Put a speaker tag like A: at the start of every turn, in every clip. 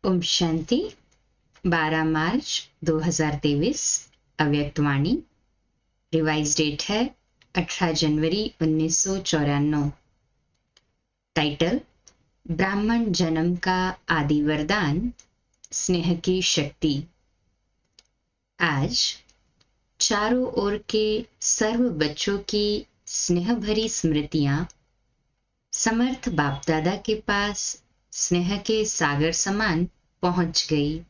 A: ओम शांति। 12 मार्च 2023 अव्यक्तवाणी। Revise date है 18 जनवरी 1994। Title: ब्राह्मण जन्म का आदि वरदान, स्नेह की शक्ति। आज चारों ओर के सर्व बच्चों की स्नेह भरी स्मृतियां समर्थ बाप दादा के पास स्नेह के सागर समान पहुंच गई।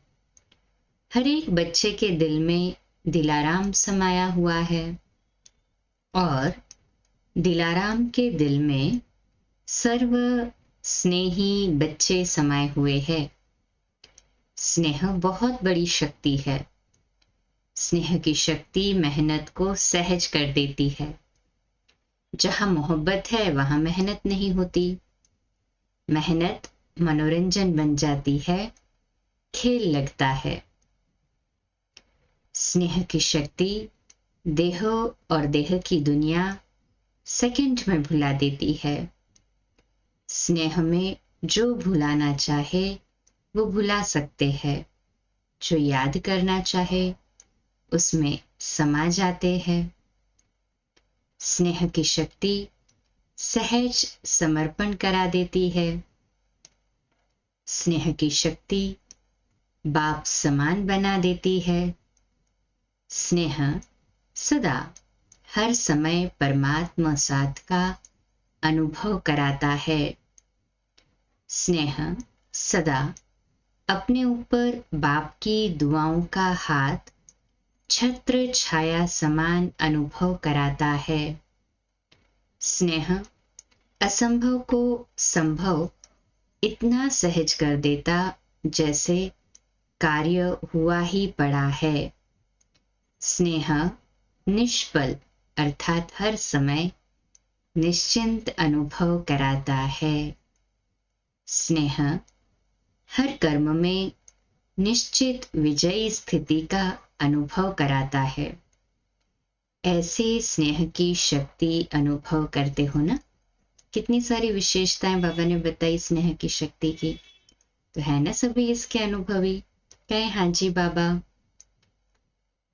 A: हर एक बच्चे के दिल में दिलाराम समाया हुआ है और दिलाराम के दिल में सर्व स्नेही बच्चे समाये हुए हैं। स्नेह बहुत बड़ी शक्ति है। स्नेह की शक्ति मेहनत को सहज कर देती है। जहां मोहब्बत है वहां मेहनत नहीं होती। मेहनत मनोरंजन बन जाती है, खेल लगता है। स्नेह की शक्ति देह और देह की दुनिया सेकंड में भुला देती है। स्नेह में जो भुलाना चाहे वो भुला सकते हैं। जो याद करना चाहे उसमें समा जाते हैं। स्नेह की शक्ति सहज समर्पण करा देती है। स्नेह की शक्ति बाप समान बना देती है। स्नेह सदा हर समय परमात्मा साथ का अनुभव कराता है। स्नेह सदा अपने ऊपर बाप की दुआओं का हाथ छत्र छाया समान अनुभव कराता है। स्नेह असंभव को संभव इतना सहज कर देता जैसे कार्य हुआ ही पड़ा है। स्नेह निष्फल अर्थात हर समय निश्चिंत अनुभव कराता है। स्नेह हर कर्म में निश्चित विजयी स्थिति का अनुभव कराता है। ऐसे स्नेह की शक्ति अनुभव करते हो ना। कितनी सारी विशेषताएं बाबा ने बताई स्नेह की शक्ति की, तो है ना सभी इसके अनुभवी। कहे हाँ जी बाबा।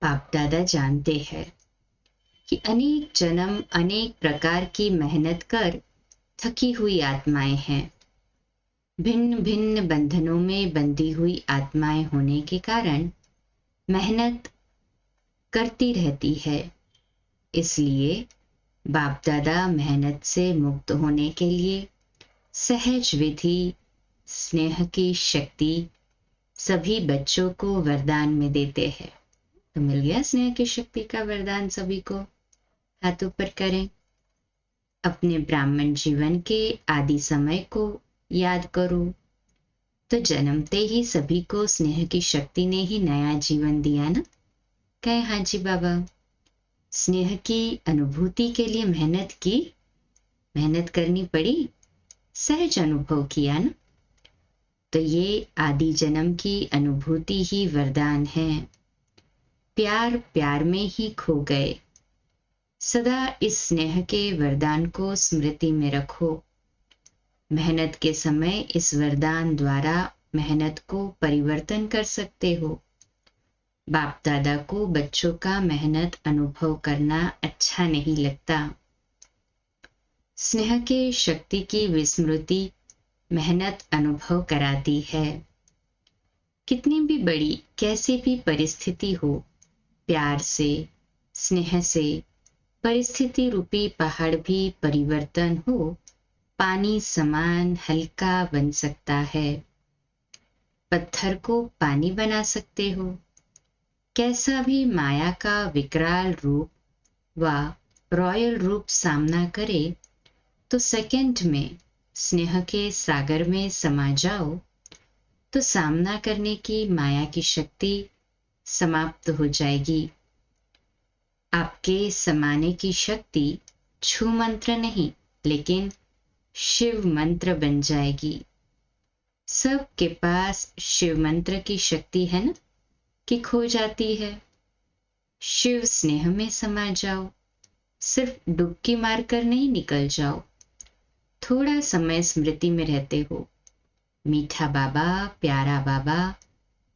A: बाप दादा जानते हैं कि अनेक जन्म अनेक प्रकार की मेहनत कर थकी हुई आत्माएं हैं। भिन्न भिन्न बंधनों में बंधी हुई आत्माएं होने के कारण मेहनत करती रहती है। इसलिए बाप दादा मेहनत से मुक्त होने के लिए सहज विधि स्नेह की शक्ति सभी बच्चों को वरदान में देते हैं। तो मिल गया स्नेह की शक्ति का वरदान सभी को। हाथ ऊपर करें। अपने ब्राह्मण जीवन के आदि समय को याद करो। तो जन्मते ही सभी को स्नेह की शक्ति ने ही नया जीवन दिया ना। कहे हाँ जी बाबा। स्नेह की अनुभूति के लिए मेहनत करनी पड़ी, सहज अनुभव किया ना। तो ये आदि जन्म की अनुभूति ही वरदान है। प्यार प्यार में ही खो गए। सदा इस स्नेह के वरदान को स्मृति में रखो। मेहनत के समय इस वरदान द्वारा मेहनत को परिवर्तन कर सकते हो। बाप दादा को बच्चों का मेहनत अनुभव करना अच्छा नहीं लगता। स्नेह के शक्ति की विस्मृति मेहनत अनुभव कराती है। कितनी भी बड़ी कैसी भी परिस्थिति हो, प्यार से स्नेह से परिस्थिति रूपी पहाड़ भी परिवर्तन हो पानी समान हल्का बन सकता है। पत्थर को पानी बना सकते हो। कैसा भी माया का विकराल रूप व रॉयल रूप सामना करे तो सेकंड में स्नेह के सागर में समा जाओ तो सामना करने की माया की शक्ति समाप्त हो जाएगी। आपके समाने की शक्ति छू मंत्र नहीं लेकिन शिव मंत्र बन जाएगी। सबके पास शिव मंत्र की शक्ति है ना कि खो जाती है। शिव स्नेह में समा जाओ। सिर्फ डुबकी मारकर नहीं निकल जाओ। थोड़ा समय स्मृति में रहते हो मीठा बाबा, प्यारा बाबा,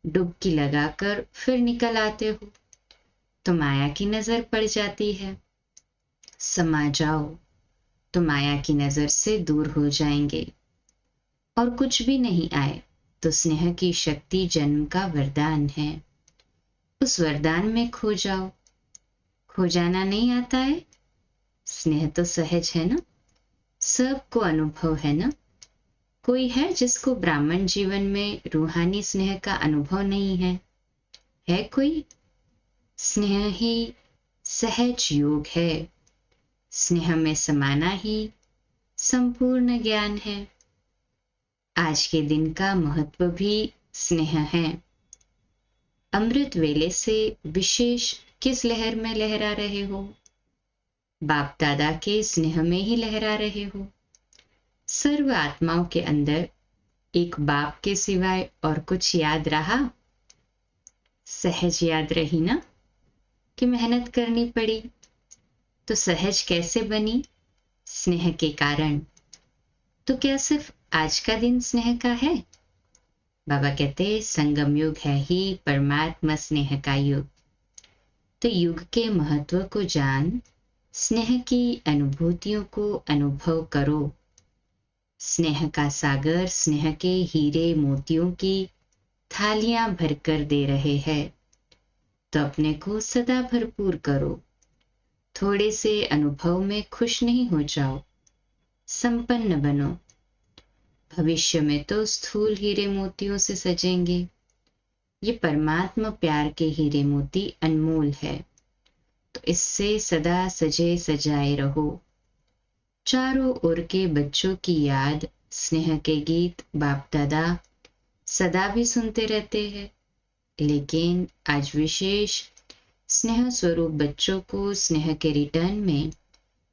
A: डुबकी लगाकर फिर निकल आते हो तो माया की नजर पड़ जाती है। समा जाओ तो माया की नजर से दूर हो जाएंगे। और कुछ भी नहीं आए तो स्नेह की शक्ति जन्म का वरदान है, उस वरदान में खो जाओ। खो जाना नहीं आता है, स्नेह तो सहज है ना, सबको अनुभव है ना। कोई है जिसको ब्राह्मण जीवन में रूहानी स्नेह का अनुभव नहीं है? है कोई? स्नेह ही सहज योग है, स्नेह में समाना ही संपूर्ण ज्ञान है। आज के दिन का महत्व भी स्नेह है। अमृत वेले से विशेष किस लहर में लहरा रहे हो? बाप दादा के स्नेह में ही लहरा रहे हो। सर्व आत्माओं के अंदर एक बाप के सिवाय और कुछ याद रहा? सहज याद रही ना कि मेहनत करनी पड़ी? तो सहज कैसे बनी? स्नेह के कारण। तो क्या सिर्फ आज का दिन स्नेह का है? बाबा कहते संगम युग है ही परमात्मा स्नेह का युग। तो युग के महत्व को जान, स्नेह की अनुभूतियों को अनुभव करो। स्नेह का सागर स्नेह के हीरे मोतियों की थालियां भरकर दे रहे हैं, तो अपने को सदा भरपूर करो। थोड़े से अनुभव में खुश नहीं हो जाओ, संपन्न बनो। भविष्य में तो स्थूल हीरे मोतियों से सजेंगे। ये परमात्मा प्यार के हीरे मोती अनमोल है, तो इससे सदा सजे सजाए रहो। चारों ओर के बच्चों की याद, स्नेह के गीत बाप दादा सदा भी सुनते रहते हैं, लेकिन आज विशेष स्नेह स्वरूप बच्चों को स्नेह के रिटर्न में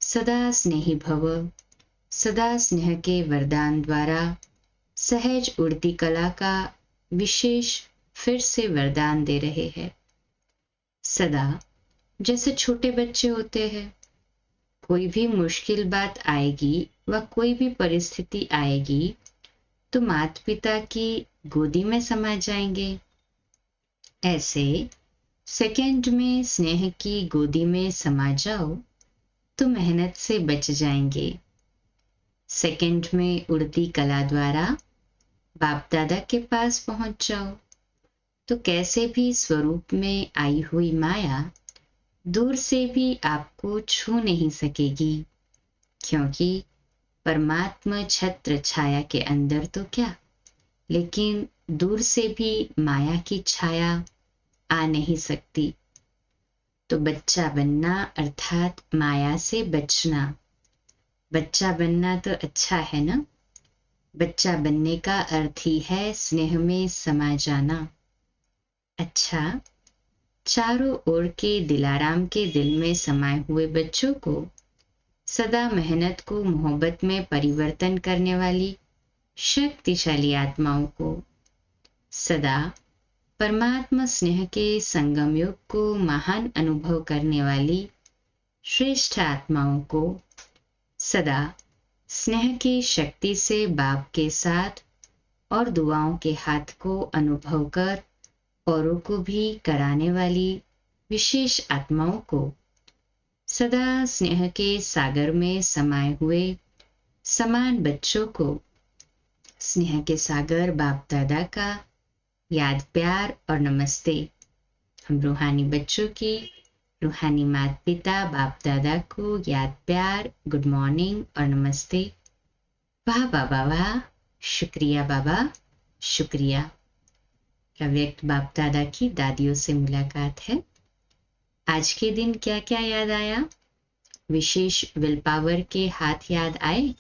A: सदा स्नेही भव, सदा स्नेह के वरदान द्वारा सहज उड़ती कला का विशेष फिर से वरदान दे रहे हैं। सदा जैसे छोटे बच्चे होते हैं, कोई भी मुश्किल बात आएगी व कोई भी परिस्थिति आएगी तो माता पिता की गोदी में समा जाएंगे। ऐसे सेकंड में स्नेह की गोदी में समा जाओ तो मेहनत से बच जाएंगे। सेकंड में उड़ती कला द्वारा बाप दादा के पास पहुंच जाओ तो कैसे भी स्वरूप में आई हुई माया दूर से भी आपको छू नहीं सकेगी, क्योंकि परमात्मा छत्र छाया के अंदर तो क्या, लेकिन दूर से भी माया की छाया आ नहीं सकती। तो बच्चा बनना अर्थात माया से बचना। बच्चा बनना तो अच्छा है ना। बच्चा बनने का अर्थ ही है स्नेह में समा जाना। अच्छा, चारों ओर के दिलाराम के दिल में समाये हुए बच्चों को सदा मेहनत को मोहब्बत में परिवर्तन करने वाली शक्तिशाली आत्माओं को, सदा परमात्मा स्नेह के संगम योग को महान अनुभव करने वाली श्रेष्ठ आत्माओं को, सदा स्नेह की शक्ति से बाप के साथ और दुआओं के हाथ को अनुभव कर औरों को भी कराने वाली विशेष आत्माओं को, सदा स्नेह के सागर में समाये हुए समान बच्चों को स्नेह के सागर बाप दादा का याद प्यार और नमस्ते। हम रूहानी बच्चों की रूहानी माता पिता बाप दादा को याद प्यार, गुड मॉर्निंग और नमस्ते। वाह बाबा वाह, शुक्रिया बाबा शुक्रिया। अव्यक्त बाप दादा की दादियों से मुलाकात है। आज के दिन क्या क्या याद आया? विशेष विल पावर के हाथ याद आए।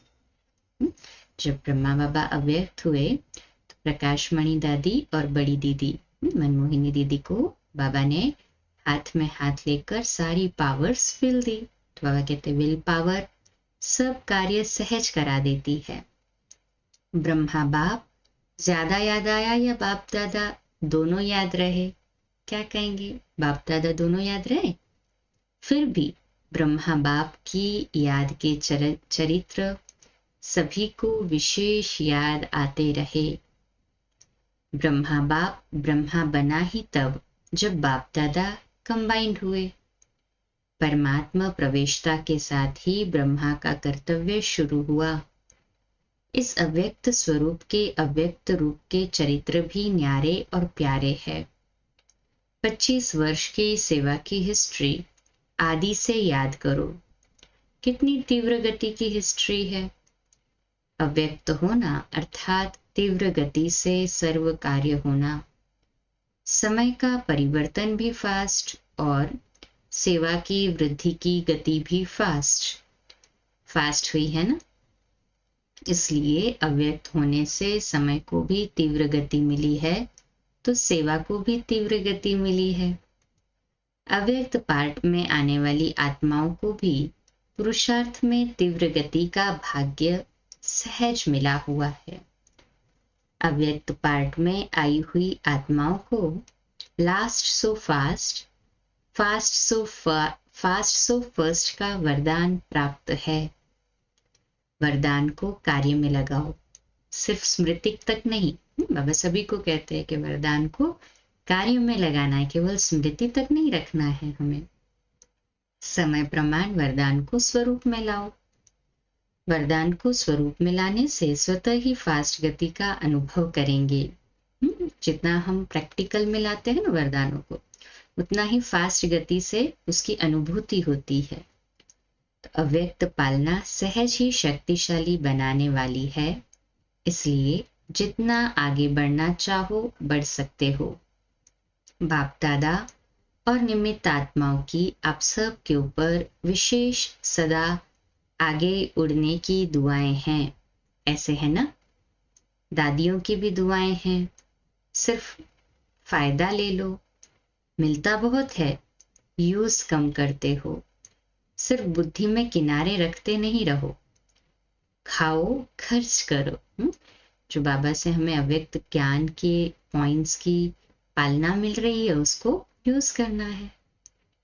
A: जब ब्रह्मा बाबा अव्यक्त हुए तो प्रकाशमणि दादी और बड़ी दीदी मनमोहिनी दीदी को बाबा ने हाथ में हाथ लेकर सारी पावर्स फिल दी। तो बाबा कहते विल पावर सब कार्य सहज करा देती है। ब्रह्मा बाप ज्यादा याद आया या बाप दादा दोनों याद रहे? क्या कहेंगे? बाप दादा दोनों याद रहे? फिर भी ब्रह्मा बाप की याद के चरित्र सभी को विशेष याद आते रहे। ब्रह्मा बाप ब्रह्मा बना ही तब जब बाप दादा कंबाइंड हुए। परमात्मा प्रवेशता के साथ ही ब्रह्मा का कर्तव्य शुरू हुआ। इस अव्यक्त स्वरूप के अव्यक्त रूप के चरित्र भी न्यारे और प्यारे है। 25 वर्ष की सेवा की हिस्ट्री आदि से याद करो, कितनी तीव्र गति की हिस्ट्री है। अव्यक्त होना अर्थात तीव्र गति से सर्व कार्य होना। समय का परिवर्तन भी फास्ट और सेवा की वृद्धि की गति भी फास्ट हुई है ना। इसलिए अव्यक्त होने से समय को भी तीव्र गति मिली है, तो सेवा को भी तीव्र गति मिली है। अव्यक्त पार्ट में आने वाली आत्माओं को भी पुरुषार्थ में तीव्र गति का भाग्य सहज मिला हुआ है। अव्यक्त पार्ट में आई हुई आत्माओं को last so fast, fast so first का वरदान प्राप्त है। वरदान को कार्य में लगाओ, सिर्फ स्मृति तक नहीं। बाबा सभी को कहते हैं कि वरदान को कार्य में लगाना है, केवल स्मृति तक नहीं रखना है हमें। समय प्रमाण वरदान को स्वरूप में लाओ। वरदान को स्वरूप में लाने से स्वतः ही फास्ट गति का अनुभव करेंगे। जितना हम प्रैक्टिकल में लाते हैं ना वरदानों को, उतना ही फास्ट गति से उसकी अनुभूति होती है। तो अव्यक्त पालना सहज ही शक्तिशाली बनाने वाली है। इसलिए जितना आगे बढ़ना चाहो बढ़ सकते हो। बाप दादा और निमित्त आत्माओं की आप सब के ऊपर विशेष सदा आगे उड़ने की दुआएं हैं। ऐसे है ना, दादियों की भी दुआएं हैं। सिर्फ फायदा ले लो, मिलता बहुत है, यूज कम करते हो। सिर्फ बुद्धि में किनारे रखते नहीं रहो, खाओ खर्च करो। जो बाबा से हमें अव्यक्त ज्ञान के पॉइंट्स की पालना मिल रही है उसको यूज करना है।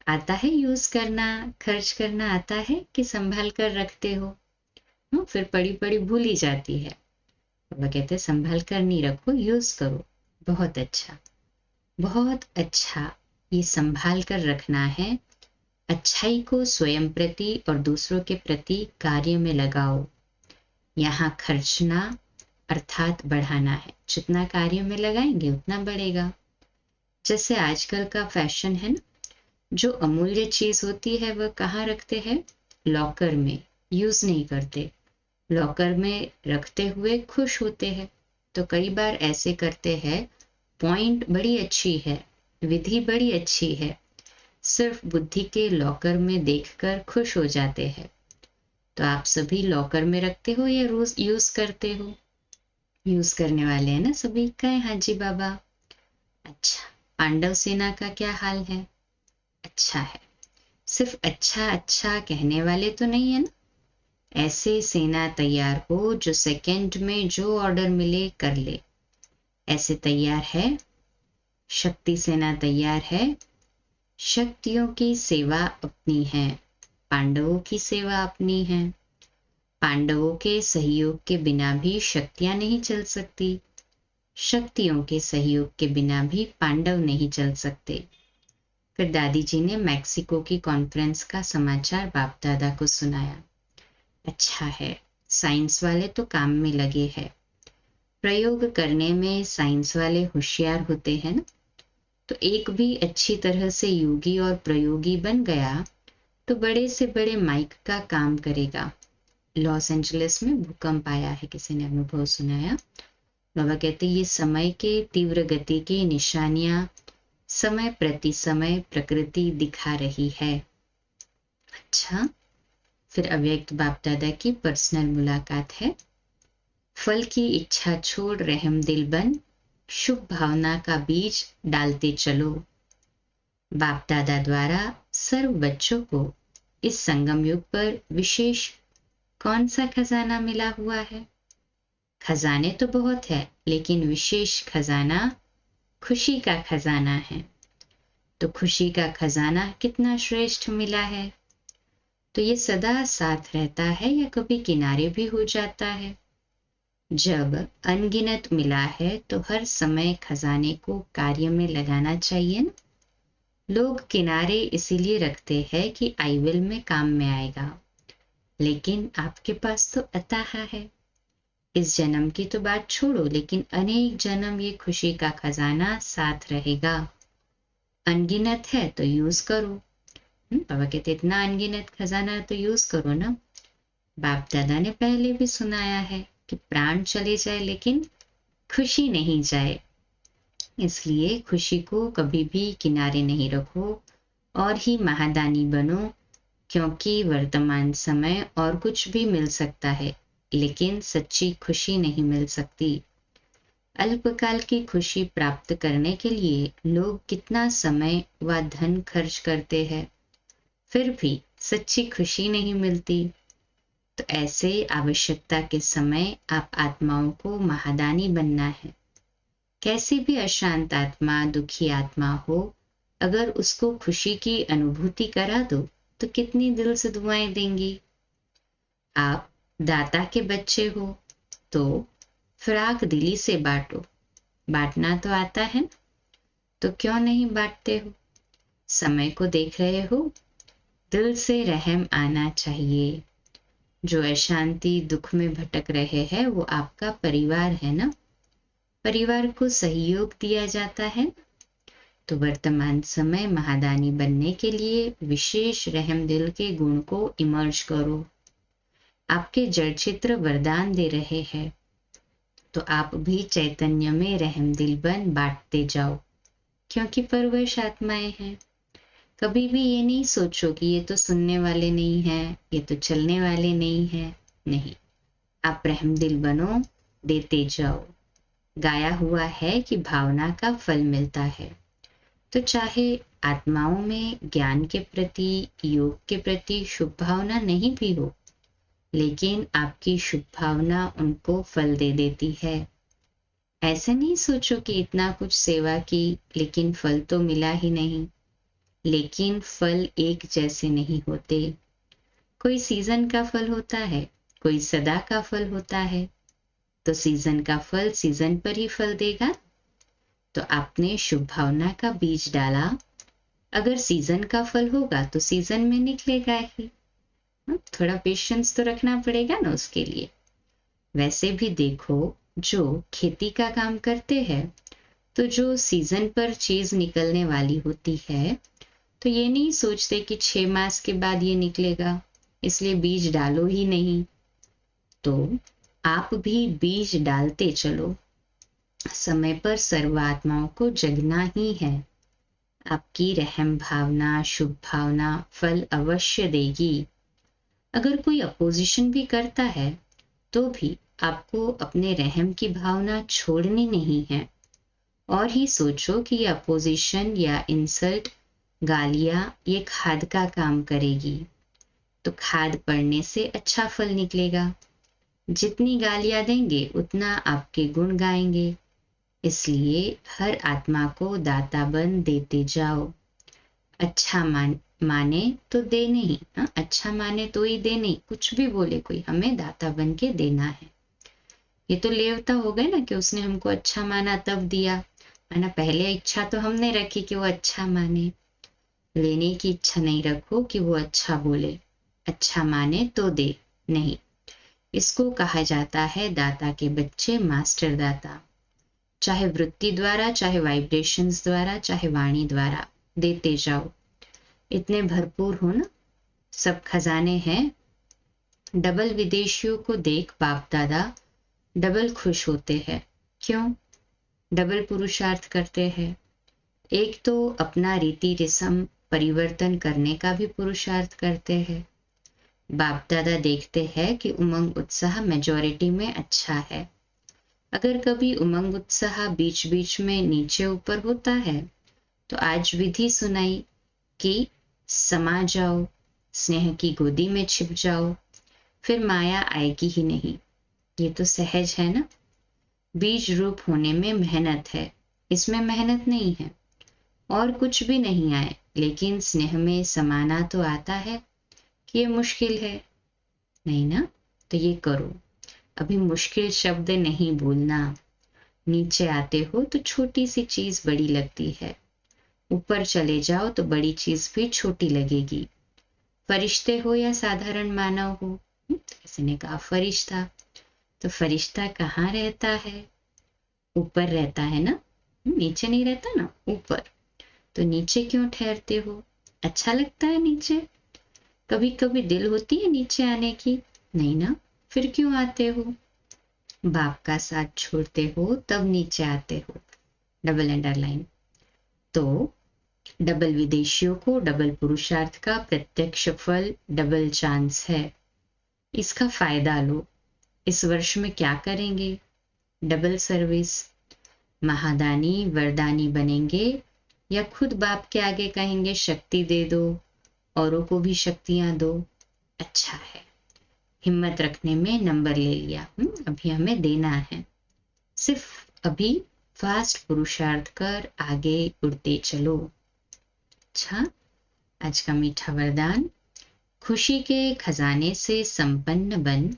A: आता है यूज करना, खर्च करना आता है कि संभाल कर रखते हो? फिर पड़ी पड़ी भूल ही जाती है। बाबा कहते हैं संभाल कर नहीं रखो, यूज करो। बहुत अच्छा, बहुत अच्छा। ये संभाल कर रखना है। अच्छाई को स्वयं प्रति और दूसरों के प्रति कार्य में लगाओ। यहाँ खर्चना अर्थात बढ़ाना है। जितना कार्य में लगाएंगे उतना बढ़ेगा। जैसे आजकल का फैशन है ना, जो अमूल्य चीज होती है वह कहाँ रखते हैं? लॉकर में। यूज नहीं करते, लॉकर में रखते हुए खुश होते हैं। तो कई बार ऐसे करते हैं। पॉइंट बड़ी अच्छी है, विधि बड़ी अच्छी है, सिर्फ बुद्धि के लॉकर में देखकर खुश हो जाते हैं। तो आप सभी लॉकर में रखते हो या रोज यूज करते हो? यूज करने वाले हैं ना सभी। कहे हाँ जी बाबा। अच्छा, पांडव सेना का क्या हाल है? अच्छा है। सिर्फ अच्छा अच्छा कहने वाले तो नहीं है ना। ऐसे सेना तैयार हो जो सेकंड में जो ऑर्डर मिले कर ले। ऐसे तैयार है। शक्ति सेना तैयार है। शक्तियों की सेवा अपनी है, पांडवों की सेवा अपनी है। पांडवों के सहयोग के बिना भी शक्तियां नहीं चल सकती। शक्तियों के सहयोग के बिना भी पांडव नहीं चल सकते। फिर दादी जी ने मैक्सिको की कॉन्फ्रेंस का समाचार बाप दादा को सुनाया। अच्छा है, साइंस वाले तो काम में लगे हैं। प्रयोग करने में साइंस वाले होशियार होते हैं ना। तो एक भी अच्छी तरह से योगी और प्रयोगी बन गया तो बड़े से बड़े माइक का काम करेगा। लॉस एंजलिस में भूकंप आया है, किसी ने अनुभव सुनाया। बाबा कहते ये समय के तीव्र गति की निशानियां समय प्रति समय प्रकृति दिखा रही है। अच्छा, फिर अव्यक्त बाप दादा की पर्सनल मुलाकात है। फल की इच्छा छोड़ रहम दिल बन शुभ भावना का बीज डालते चलो। बाप दादा द्वारा सर्व बच्चों को इस संगम युग पर विशेष कौन सा खजाना मिला हुआ है? खजाने तो बहुत है, लेकिन विशेष खजाना खुशी का खजाना है। तो खुशी का खजाना कितना श्रेष्ठ मिला है। तो ये सदा साथ रहता है या कभी किनारे भी हो जाता है? जब अनगिनत मिला है तो हर समय खजाने को कार्य में लगाना चाहिए ना। लोग किनारे इसीलिए रखते हैं कि आई विल में काम में आएगा, लेकिन आपके पास तो अताह है। इस जन्म की तो बात छोड़ो, लेकिन अनेक जन्म ये खुशी का खजाना साथ रहेगा। अनगिनत है तो यूज करो। बाबा कहते इतना अनगिनत खजाना है तो यूज करो ना। बाप दादा ने पहले भी सुनाया है कि प्राण चले जाए लेकिन खुशी नहीं जाए, इसलिए खुशी को कभी भी किनारे नहीं रखो और ही महादानी बनो, क्योंकि वर्तमान समय और कुछ भी मिल सकता है लेकिन सच्ची खुशी नहीं मिल सकती। अल्पकाल की खुशी प्राप्त करने के लिए लोग कितना समय व धन खर्च करते हैं, फिर भी सच्ची खुशी नहीं मिलती। तो ऐसे आवश्यकता के समय आप आत्माओं को महादानी बनना है। कैसी भी अशांत आत्मा, दुखी आत्मा हो, अगर उसको खुशी की अनुभूति करा दो तो कितनी दिल से दुआएं देंगी। आप दाता के बच्चे हो तो फराक दिली से बांटो। बांटना तो आता है, तो क्यों नहीं बांटते हो? समय को देख रहे हो, दिल से रहम आना चाहिए। जो अशांति दुख में भटक रहे हैं वो आपका परिवार है ना। परिवार को सहयोग दिया जाता है, तो वर्तमान समय महादानी बनने के लिए विशेष रहम दिल के गुण को इमर्ज करो। आपके जड़ चित्र वरदान दे रहे हैं, तो आप भी चैतन्य में रहम दिल बन बांटते जाओ, क्योंकि परवश आत्माएं हैं। कभी भी ये नहीं सोचो कि ये तो सुनने वाले नहीं हैं, ये तो चलने वाले नहीं हैं। नहीं, आप रहम दिल बनो, देते जाओ। गाया हुआ है कि भावना का फल मिलता है, तो चाहे आत्माओं में ज्ञान के प्रति, योग के प्रति शुभ भावना नहीं भी हो, लेकिन आपकी शुभ भावना उनको फल दे देती है। ऐसे नहीं सोचो कि इतना कुछ सेवा की लेकिन फल तो मिला ही नहीं। लेकिन फल एक जैसे नहीं होते। कोई सीजन का फल होता है, कोई सदा का फल होता है। तो सीजन का फल सीजन पर ही फल देगा। तो आपने शुभ भावना का बीज डाला, अगर सीजन का फल होगा तो सीजन में निकलेगा ही। थोड़ा पेशेंस तो रखना पड़ेगा ना उसके लिए। वैसे भी देखो, जो खेती का काम करते हैं, तो जो सीजन पर चीज निकलने वाली होती है, तो ये नहीं सोचते कि 6 मास के बाद ये निकलेगा, इसलिए बीज डालो ही नहीं। तो आप भी बीज डालते चलो। समय पर सर्व आत्माओं को जगना ही है। आपकी रहम भावना, शुभ भावना फल अवश्य देगी। अगर कोई अपोजिशन भी करता है तो भी आपको अपने रहम की भावना छोड़नी नहीं है, और ही सोचो कि ये अपोजिशन या इंसल्ट, गालियां, ये खाद का काम करेगी। तो खाद पड़ने से अच्छा फल निकलेगा। जितनी गालियां देंगे उतना आपके गुण गाएंगे। इसलिए हर आत्मा को दाता बन देते जाओ। अच्छा माने तो दे नहीं, अच्छा माने तो ही दे नहीं। कुछ भी बोले कोई, हमें दाता बन के देना है। ये तो लेवता हो गए ना कि उसने हमको अच्छा माना तब दिया, है ना। पहले इच्छा तो हमने रखी कि वो अच्छा माने। लेने की इच्छा नहीं रखो कि वो अच्छा बोले, अच्छा माने तो दे। नहीं, इसको कहा जाता है दाता के बच्चे, मास्टर दाता। चाहे वृत्ति द्वारा, चाहे वाइब्रेशंस द्वारा, चाहे वाणी द्वारा देते जाओ। इतने भरपूर हो ना, सब खजाने हैं। डबल विदेशियों को देख बाप दादा डबल खुश होते हैं। क्यों? डबल पुरुषार्थ करते हैं। एक तो अपना रीति रस्म परिवर्तन करने का भी पुरुषार्थ करते हैं। बाप दादा देखते हैं कि उमंग उत्साह मेजॉरिटी में अच्छा है। अगर कभी उमंग उत्साह बीच बीच में नीचे ऊपर होता है, तो आज विधि सुनाई कि समा जाओ, स्नेह की गोदी में छिप जाओ, फिर माया आएगी ही नहीं। ये तो सहज है ना। बीज रूप होने में मेहनत है, इसमें मेहनत नहीं है। और कुछ भी नहीं आए, लेकिन स्नेह में समाना तो आता है कि ये मुश्किल है, नहीं ना। तो ये करो। अभी मुश्किल शब्द नहीं बोलना। नीचे आते हो तो छोटी सी चीज बड़ी लगती है, ऊपर चले जाओ तो बड़ी चीज भी छोटी लगेगी। फरिश्ते हो या साधारण मानव हो। किसी ने कहा फरिश्ता, तो फरिश्ता कहाँ रहता है? ऊपर रहता है ना, नीचे नहीं रहता ना, ऊपर। तो नीचे क्यों ठहरते हो? अच्छा लगता है नीचे? कभी कभी दिल होती है नीचे आने की? नहीं ना, फिर क्यों आते हो? बाप का साथ छोड़ते हो तब नीचे आते हो। Double underline. तो डबल विदेशियों को डबल पुरुषार्थ का प्रत्यक्ष फल डबल चांस है। इसका फायदा लो। इस वर्ष में क्या करेंगे? Double service. महादानी वरदानी बनेंगे या खुद बाप के आगे कहेंगे शक्ति दे दो, औरों को भी शक्तियां दो? अच्छा है, हिम्मत रखने में नंबर ले लिया। अभी हमें देना है। सिर्फ अभी फास्ट पुरुषार्थ कर आगे उड़ते चलो। अच्छा, आज का मीठा वरदान, खुशी के खजाने से संपन्न बन,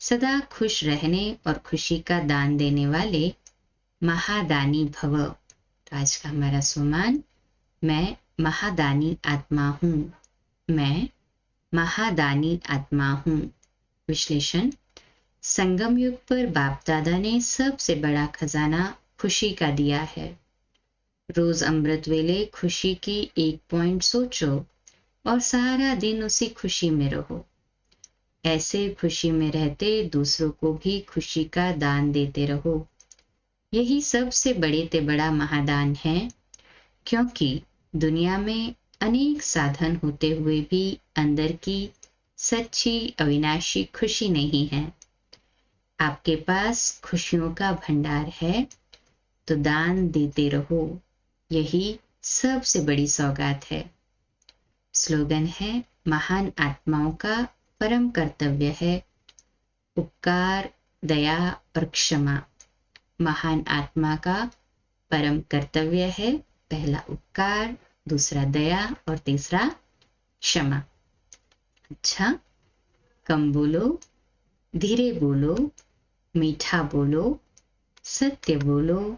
A: सदा खुश रहने और खुशी का दान देने वाले महादानी भव। तो आज का हमारा सुमान, मैं महादानी आत्मा हूँ, मैं महादानी आत्मा हूँ। विश्लेषण, संगम युग पर बाप दादा ने सबसे बड़ा खजाना खुशी का दिया है। रोज अमृत वेले खुशी की एक पॉइंट सोचो और सारा दिन उसी खुशी में रहो। ऐसे खुशी में रहते दूसरों को भी खुशी का दान देते रहो। यही सबसे बड़े ते बड़ा महादान है, क्योंकि दुनिया में अनेक साधन होते हुए भी अंदर की सच्ची अविनाशी खुशी नहीं है। आपके पास खुशियों का भंडार है, तो दान देते रहो। यही सबसे बड़ी सौगात है। स्लोगन है, महान आत्माओं का परम कर्तव्य है उपकार, दया और क्षमा। महान आत्मा का परम कर्तव्य है पहला उपकार, दूसरा दया और तीसरा क्षमा। अच्छा, कम बोलो, धीरे बोलो, मीठा बोलो, सत्य बोलो,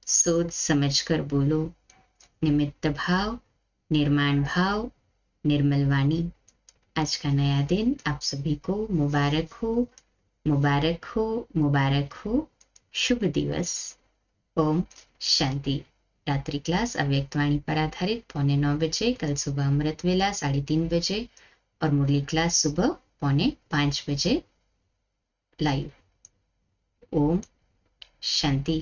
A: सोच समझकर बोलो। निमित्त भाव, निर्माण भाव, निर्मल वाणी। आज का नया दिन आप सभी को मुबारक हो, मुबारक हो, मुबारक हो। शुभ दिवस। ओम शांति। रात्रि क्लास अव्यक्तवाणी पर आधारित 8:45 बजे, कल सुबह अमृत वेला 3:30 बजे और मुरली क्लास सुबह 4:45 बजे लाइव। ओम शांति।